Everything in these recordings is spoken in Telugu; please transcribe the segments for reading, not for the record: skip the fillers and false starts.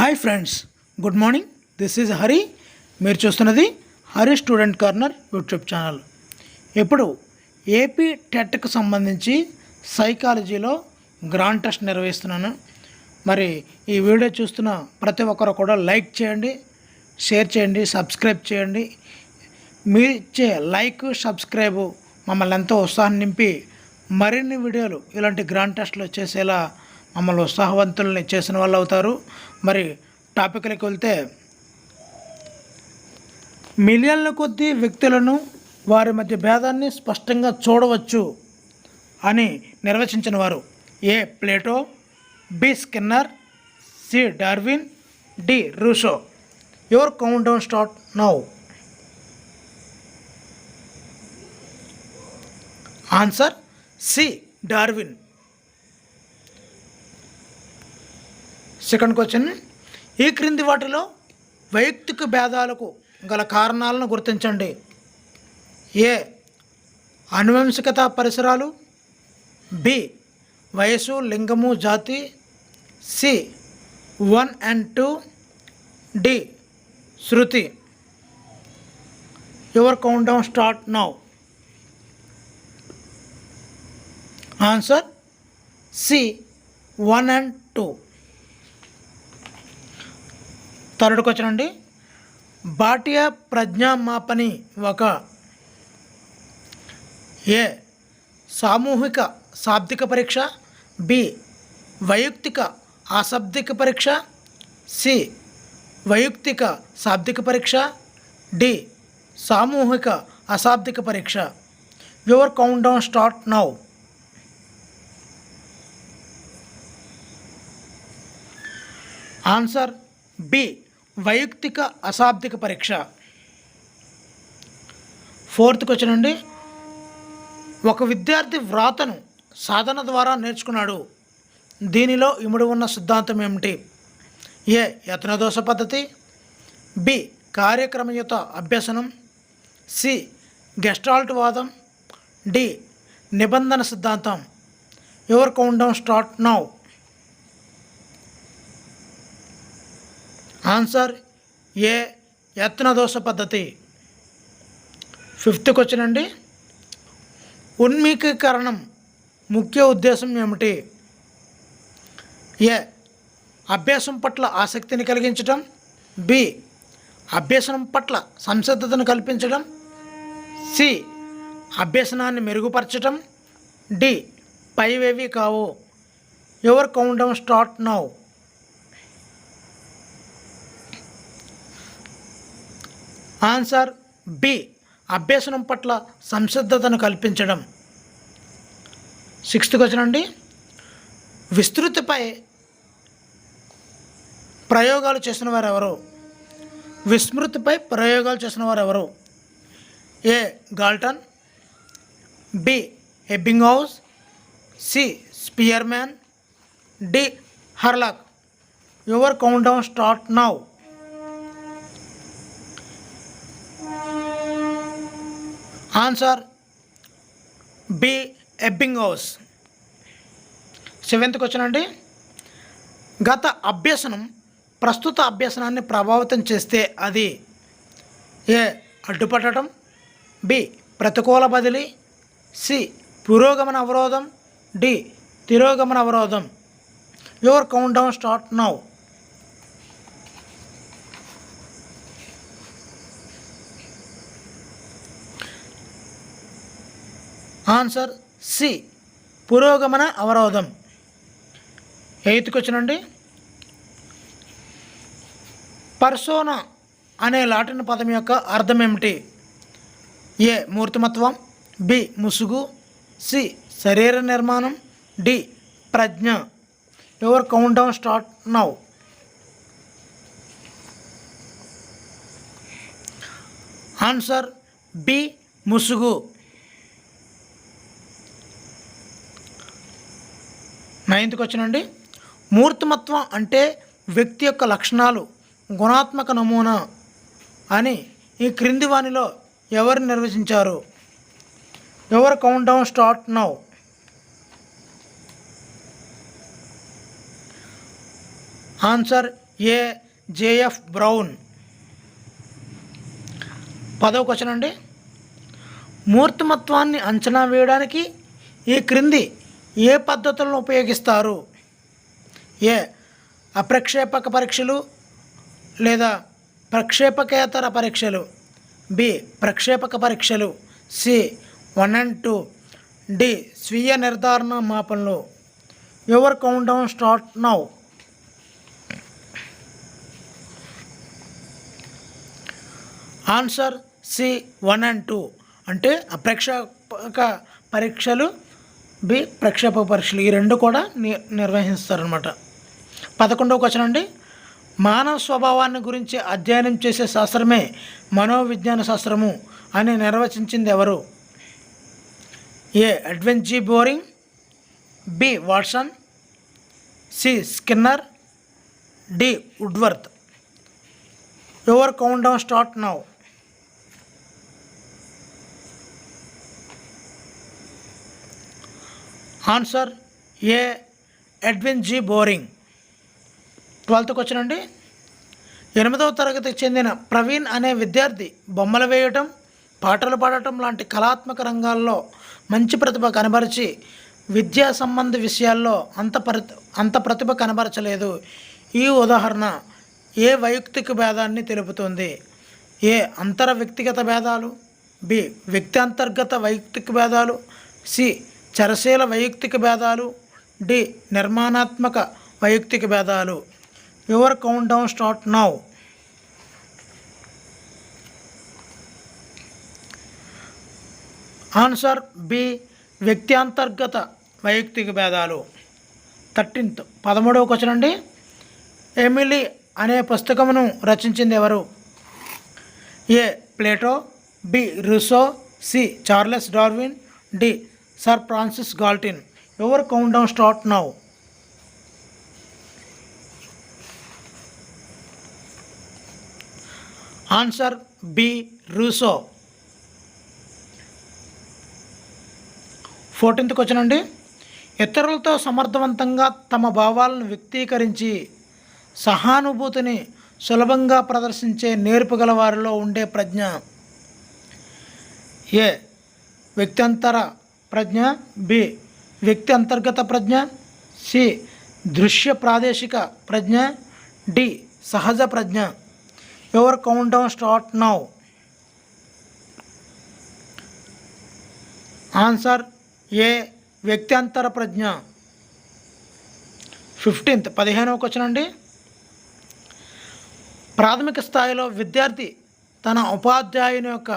Hi friends, good morning. This is Hari. మీరు చూస్తున్నది Hari student corner YouTube channel. ఇప్పుడు ఏపీ టెట్కి సంబంధించి సైకాలజీలో గ్రాండ్ టెస్ట్ నిర్వహిస్తున్నాను. మరి ఈ వీడియో చూస్తున్న ప్రతి ఒక్కరు కూడా లైక్ చేయండి, షేర్ చేయండి, సబ్స్క్రైబ్ చేయండి. మీరు ఇచ్చే లైక్, సబ్స్క్రైబ్ మమ్మల్ని ఎంతో ఉత్సాహం నింపి మరిన్ని వీడియోలు ఇలాంటి గ్రాండ్ టెస్ట్లు చేసేలా మమ్మల్ని ఉత్సాహవంతుల్ని చేసిన వాళ్ళు అవుతారు. మరి టాపిక్లకు వెళ్తే, మిలియన్ల కొద్దీ వ్యక్తులను వారి మధ్య భేదాన్ని స్పష్టంగా చూడవచ్చు అని నిర్వచించిన వారు: A Plato, B Skinner, C Darwin, D Rousseau. Your count down start now. Answer C Darwin. Second question: ఈ క్రింది వాటిలో వైయక్తిక భేదాలకు గల కారణాలను గుర్తించండి. ఏ ఆనువంశికత పరిసరాలు, బి వయసు, లింగము, జాతి, సి 1 and 2, డి శృతి. Your count down start now. Answer C 1 and 2. Third question అండి: భాటియా ప్రజ్ఞామాపని ఒక ఏ సామూహిక శాబ్దిక పరీక్ష, బి వైయక్తిక అశాబ్దిక పరీక్ష, సి వైయక్తిక శాబ్దిక పరీక్ష, డి సామూహిక అశాబ్దిక పరీక్ష. Your count down start now. Answer B వైయక్తిక అశాబ్దిక పరీక్ష. ఫోర్త్ క్వశ్చన్ అండి: ఒక విద్యార్థి వ్రాతను సాధన ద్వారా నేర్చుకున్నాడు. దీనిలో ఇముడి ఉన్న సిద్ధాంతం ఏమిటి? ఏ యత్నదోష పద్ధతి, బి కార్యక్రమయుత అభ్యసనం, సి గెస్టాల్ట్ వాదం, డి నిబంధన సిద్ధాంతం. Your count down start now. Answer A యత్నదోష పద్ధతి. ఫిఫ్త్ క్వశ్చన్ అండి: ఉన్మీకీకరణం ముఖ్య ఉద్దేశం ఏమిటి? ఏ అభ్యాసం పట్ల ఆసక్తిని కలిగించడం, బి అభ్యసనం పట్ల సంసిద్ధతను కల్పించడం, సి అభ్యసనాన్ని మెరుగుపరచడం, డి పైవేవి కావు. Your count down start now. Answer B అభ్యసనం పట్ల సంసిద్ధతను కల్పించడం. సిక్స్త్ క్వశ్చన్ అండి: విస్తృతిపై ప్రయోగాలు చేసిన వారు ఎవరు? విస్మృతిపై ప్రయోగాలు చేసిన వారు ఎవరు? A Galton, B Ebbinghaus, C Spearman, D Hurlock. Your count down start now. Answer B Ebbinghaus. Seventh question అండి: గత అభ్యసనం ప్రస్తుత అభ్యసనాన్ని ప్రభావితం చేస్తే అది ఏ అడ్డుపట్టడం, బి ప్రతికూల బదిలీ, సి పురోగమన అవరోధం, డి తిరోగమన అవరోధం. Your count down start now. Answer C పురోగమన అవరోధం. ఎయిత్ క్వశ్చన్ అండి: పర్సోనా అనే లాటిన్ పదం యొక్క అర్థం ఏమిటి? ఏ మూర్తిమత్వం, బి ముసుగు, సి శరీర నిర్మాణం, డి ప్రజ్ఞ. Your count down start now. Answer B ముసుగు. నైన్త్ క్వశ్చన్ అండి: మూర్తిమత్వం అంటే వ్యక్తి యొక్క లక్షణాలు గుణాత్మక నమూనా అని ఈ క్రింది వానిలో ఎవరు నిర్వచించారు? Your count down start now. Answer A JF brown. 10వ క్వశ్చన్ అండి, మూర్తిమత్వాన్ని అంచనా వేయడానికి ఈ క్రింది ఏ పద్ధతులను ఉపయోగిస్తారు? ఏ అప్రక్షేపక పరీక్షలు లేదా ప్రక్షేపకేతర పరీక్షలు, బి ప్రక్షేపక పరీక్షలు, సి 1 and 2, డి స్వీయ నిర్ధారణ మాపనలు. Your count down start now. Answer C 1 and 2 అంటే అప్రక్షేపక పరీక్షలు, బి ప్రక్షేపక పరీక్షలు, ఈ రెండు కూడా నిర్వహిస్తారనమాట. 11వ క్వశ్చన్ అండి, మానవ స్వభావాన్ని గురించి అధ్యయనం చేసే శాస్త్రమే మనోవిజ్ఞాన శాస్త్రము అని నిర్వచించింది ఎవరు? A Edwin G Boring, B Watson, C Skinner, D Woodworth. Your count down start now. Answer A Edwin G Boring. 12th question అండి, 8వ తరగతికి చెందిన ప్రవీణ్ అనే విద్యార్థి బొమ్మలు వేయటం, పాటలు పాడటం లాంటి కళాత్మక రంగాల్లో మంచి ప్రతిభ కనబరిచి విద్యా సంబంధ విషయాల్లో అంత ప్రతిభ కనబరచలేదు. ఈ ఉదాహరణ ఏ వైయక్తిక భేదాన్ని తెలుపుతుంది? ఏ అంతర వ్యక్తిగత భేదాలు, బి వ్యక్తి అంతర్గత వైయక్తిక భేదాలు, సి చరశీల వైయక్తిక భేదాలు, డి నిర్మాణాత్మక వైయక్తిక భేదాలు. Your count down start now. Answer B వ్యక్త్యాంతర్గత వైయక్తిక భేదాలు. 13వ క్వశ్చన్ అండి, ఎమిలీ అనే పుస్తకమును రచించింది ఎవరు? A Plato, B Rousseau, C Charles Darwin, D Sir Francis Galton. Your count down start now. Answer B Rousseau. 14th question అండి, ఇతరులతో సమర్థవంతంగా తమ భావాలను వ్యక్తీకరించి సహానుభూతిని సులభంగా ప్రదర్శించే నేర్పుగల వారిలో ఉండే ప్రజ్ఞ. ఏ వ్యక్త్యంతర ప్రజ్ఞ, బి వ్యక్తి అంతర్గత ప్రజ్ఞ, సి దృశ్య ప్రాదేశిక ప్రజ్ఞ, డి సహజ ప్రజ్ఞ. Your count down start now. Answer A వ్యక్త్యంతర ప్రజ్ఞ. 15వ క్వశ్చన్ అండి, ప్రాథమిక స్థాయిలో విద్యార్థి తన ఉపాధ్యాయుని యొక్క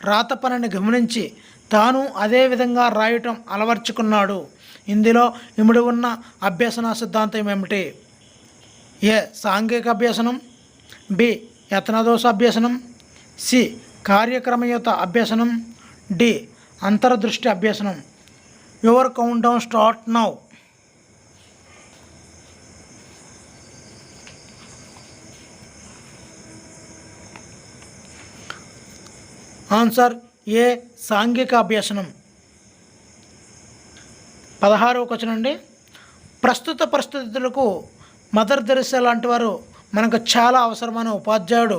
రాత పనిని గమనించి తాను అదే విధంగా రాయటం అలవర్చుకున్నాడు. ఇందులో ఇమిడి ఉన్న అభ్యసన సిద్ధాంతం ఏమిటి? ఏ సాంఘిక అభ్యసనం, బి యత్నదోష అభ్యసనం, సి కార్యక్రమయుత అభ్యసనం, డి అంతర్దృష్టి అభ్యసనం. Your count down start now. Answer A సాంఘిక అభ్యసనం. 16వ క్వశ్చన్ అండి, ప్రస్తుత పరిస్థితులకు మదర్ తెరెసా లాంటి వారు మనకు చాలా అవసరమైన ఉపాధ్యాయుడు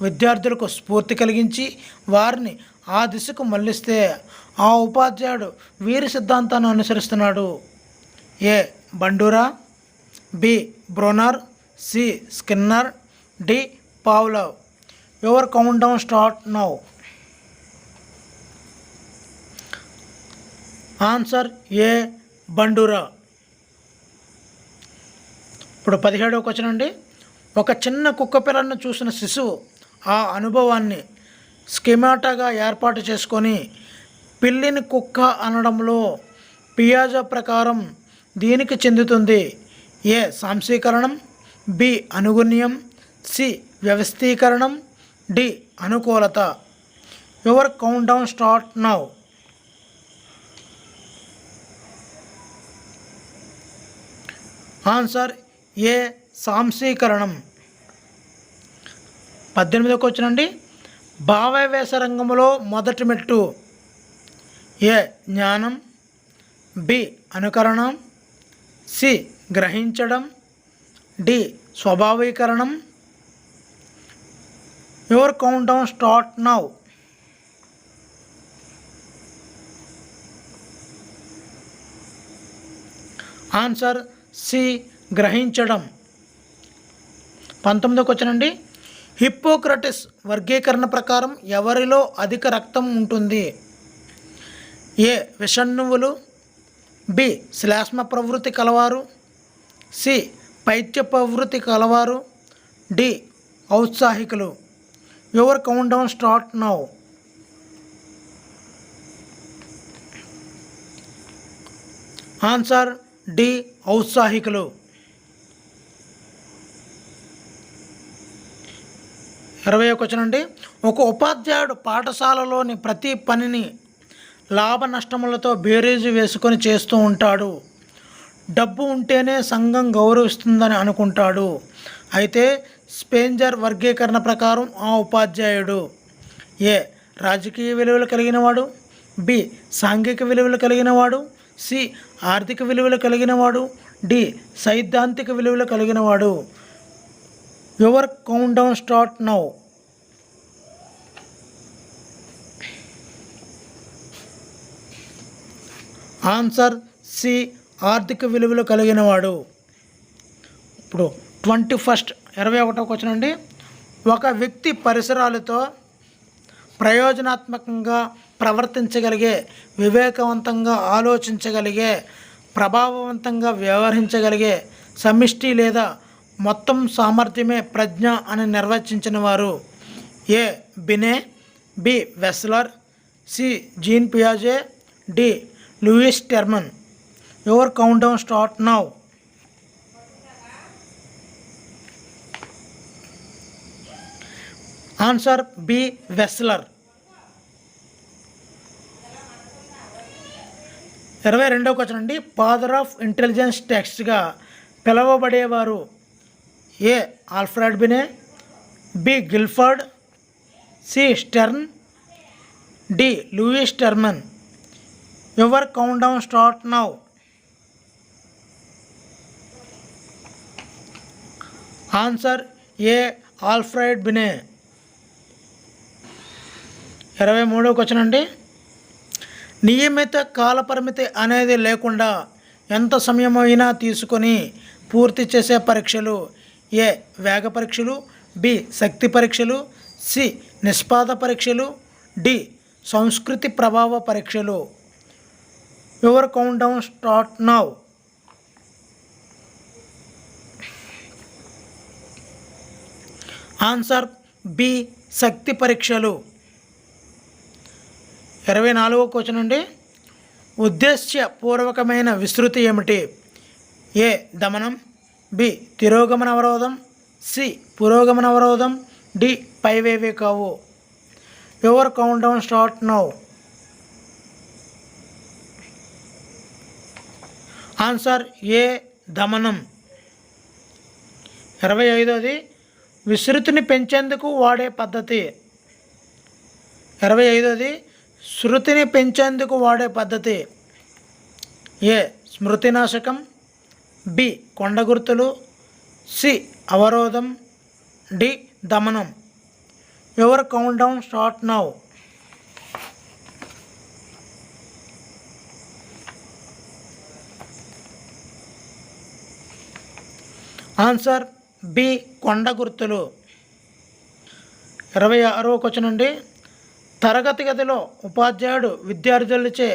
విద్యార్థులకు స్ఫూర్తి కలిగించి వారిని ఆ దిశకు మళ్ళిస్తే ఆ ఉపాధ్యాయుడు వీరి సిద్ధాంతాన్ని అనుసరిస్తున్నాడు. A Bandura, B Bruner, C Skinner, D Pavlov. Your count down start now. Answer A Bandura. ఇప్పుడు 17వ క్వశ్చన్ అండి, ఒక చిన్న కుక్క పిల్లలను చూసిన శిశువు ఆ అనుభవాన్ని స్కెమాటాగా ఏర్పాటు చేసుకొని పిల్లిని కుక్క అనడంలో పియాజా ప్రకారం దీనికి చెందుతుంది? ఏ సాంశీకరణం, బి అనుగుణ్యం, సి వ్యవస్థీకరణం, డి అనుకూలత. Your count down start now. Answer A సాంశీకరణం. 18వ క్వశ్చన్ అండి, భావావేశ రంగంలో మొదటి మెట్టు. ఏ జ్ఞానం, బి అనుకరణ, సి గ్రహించడం, డి స్వభావీకరణం. Your count down start now. Answer C, గ్రహించడం. 19వ క్వశ్చన్ అండి. హిప్పోక్రటిస్ వర్గీకరణ ప్రకారం ఎవరిలో అధిక రక్తం ఉంటుంది? ఏ, విషణ్ణువులు. బి, శ్లేష్మ ప్రవృత్తి కలవారు. సి, పైత్య ప్రవృత్తి కలవారు. డి, ఔత్సాహికులు. Your count down start now. Answer D, ఔత్సాహికులు. 20వ క్వశ్చన్ అండి. ఒక ఉపాధ్యాయుడు పాఠశాలలోని ప్రతి పనిని లాభ నష్టములతో బేరీజు వేసుకొని చేస్తూ ఉంటాడు. డబ్బు ఉంటేనే సంఘం గౌరవిస్తుందని అనుకుంటాడు. అయితే స్పెంజర్ వర్గీకరణ ప్రకారం ఆ ఉపాధ్యాయుడు ఏ, రాజకీయ విలువలు కలిగినవాడు. బి, సాంఘిక విలువలు కలిగినవాడు. సి, ఆర్థిక విలువలు కలిగినవాడు. డి, సైద్ధాంతిక విలువలు కలిగినవాడు. Your count down start now. Answer C, ఆర్థిక విలువలు కలిగినవాడు. ఇప్పుడు 21వ క్వశ్చన్ అండి. ఒక వ్యక్తి పరిసరాలతో ప్రయోజనాత్మకంగా ప్రవర్తించగలిగే, వివేకవంతంగా ఆలోచించగలిగే, ప్రభావవంతంగా వ్యవహరించగలిగే సమిష్టి లేదా మొత్తం సామర్థ్యమే ప్రజ్ఞ అని నిర్వచించిన వారు A, Binet. B, Wechsler. C, Jean పియాజే. D, Lewis Terman. Your count down start now. Answer B, Wechsler. 22వ క్వశ్చన్ అండి. ఫాదర్ ఆఫ్ ఇంటెలిజెన్స్ టెక్స్ట్గా పిలువబడేవారు A, Alfred Binet. B, Guilford. C, Stern. D, Lewis Terman. Your count down start now. Answer A, Alfred Binet. 23వ క్వశ్చన్ అండి. నియమిత కాలపరిమితి అనేది లేకుండా ఎంత సమయమైనా తీసుకొని పూర్తి చేసే పరీక్షలు ఏ, వేగ పరీక్షలు. బి, శక్తి పరీక్షలు. సి, నిష్పాద పరీక్షలు. డి, సంస్కృతి ప్రభావ పరీక్షలు. Your count down start now. Answer B, శక్తి పరీక్షలు. 24వ క్వశ్చన్ అండి. ఉద్దేశ్యపూర్వకమైన విస్తృతి ఏమిటి? ఏ, దమనం. బి, తిరోగమన అవరోధం. సి, పురోగమన అవరోధం. డి, పైవేవి కావు. Your count down start now. Answer A, దమనం. 25వది విస్తృతిని పెంచేందుకు వాడే పద్ధతి. 25వది శృతిని పెంచేందుకు వాడే పద్ధతి ఏ, స్మృతినాశకం. బి, కొండ గుర్తులు. సి, అవరోధం. డి, దమనం. Your count down start now. Answer B, కొండ గుర్తులు. 26వ క్వశ్చన్ అండి. తరగతి గదిలో ఉపాధ్యాయుడు విద్యార్థులచే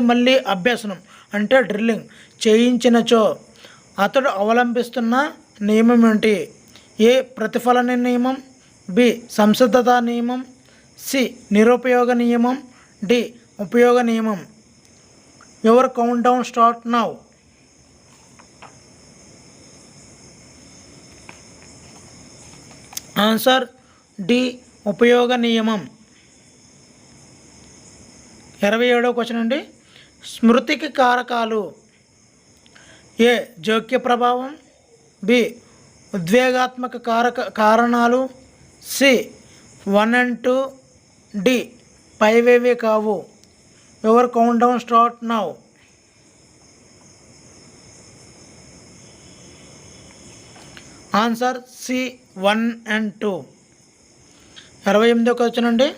మళ్ళీ అభ్యసనం అంటే డ్రిల్లింగ్ చేయించినచో అతడు అవలంబిస్తున్న నియమం ఏంటి? ఏ, ప్రతిఫలన నియమం. బి, సంసిద్ధత నియమం. సి, నిరుపయోగ నియమం. డి, ఉపయోగ నియమం. Your count down start now. Answer D, ఉపయోగ నియమం. 27వ క్వశ్చన్ అండి. స్మృతికి కారకాలు ఏ, జోక్య ప్రభావం. బి, ఉద్వేగాత్మక కారణాలు. C, 1 and 2. డి, పైవేవి కావు. Your count down start now. Answer C 1 and 2. 28వ క్వశ్చన్ అండి.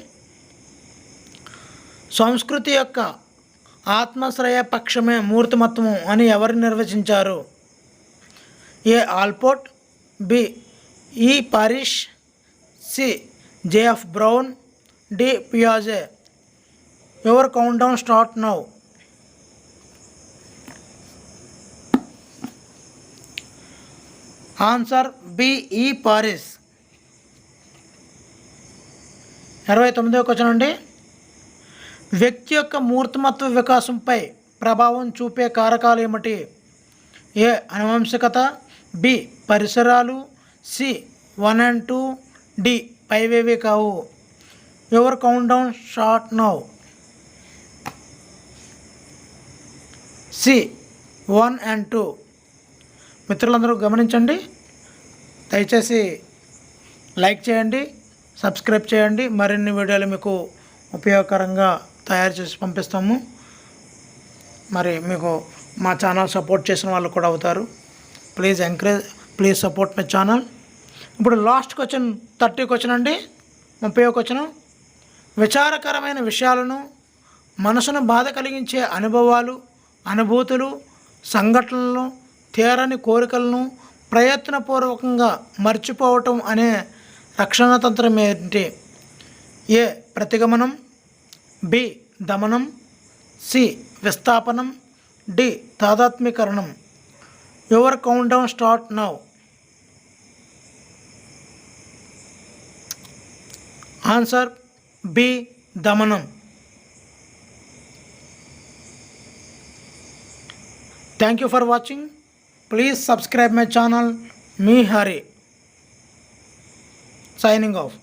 సంస్కృతి యొక్క ఆత్మశ్రయ పక్షమే మూర్తిమత్వము అని ఎవరు నిర్వచించారు? A Allport, B E Parish, C J F Brown, D పియాజే. Your count down start now. Answer B E Paris. 29వ క్వశ్చన్ అండి. వ్యక్తి యొక్క మూర్తిమత్వ వికాసంపై ప్రభావం చూపే కారకాలు ఏమిటి? ఏ అనువంశికత, బి పరిసరాలు, సి 1 and 2, డి పైవేవి కావు. Your count down start now. C 1 and 2. మిత్రులందరూ గమనించండి, దయచేసి లైక్ చేయండి, సబ్స్క్రైబ్ చేయండి. మరిన్ని వీడియోలు మీకు ఉపయోగకరంగా తయారు చేసి పంపిస్తాము. మరి మీకు మా ఛానల్ సపోర్ట్ చేసిన వాళ్ళు కూడా అవుతారు. Please support my channel. ఇప్పుడు లాస్ట్ క్వశ్చన్ 30 క్వశ్చన్ అండి. 30వ క్వశ్చన్. విచారకరమైన విషయాలను, మనసును బాధ కలిగించే అనుభవాలు, అనుభూతులు, సంఘటనలను, తీరని కోరికలను ప్రయత్నపూర్వకంగా మర్చిపోవటం అనే రక్షణ తంత్రం ఏంటి? ఏ ప్రతిగమనం, బి దమనం, సి విస్థాపనం, డి తాదాత్మ్యకరణం. Your count down start now. Answer B దమనం. Thank you for watching. Please subscribe my channel. Me Hari. Signing off.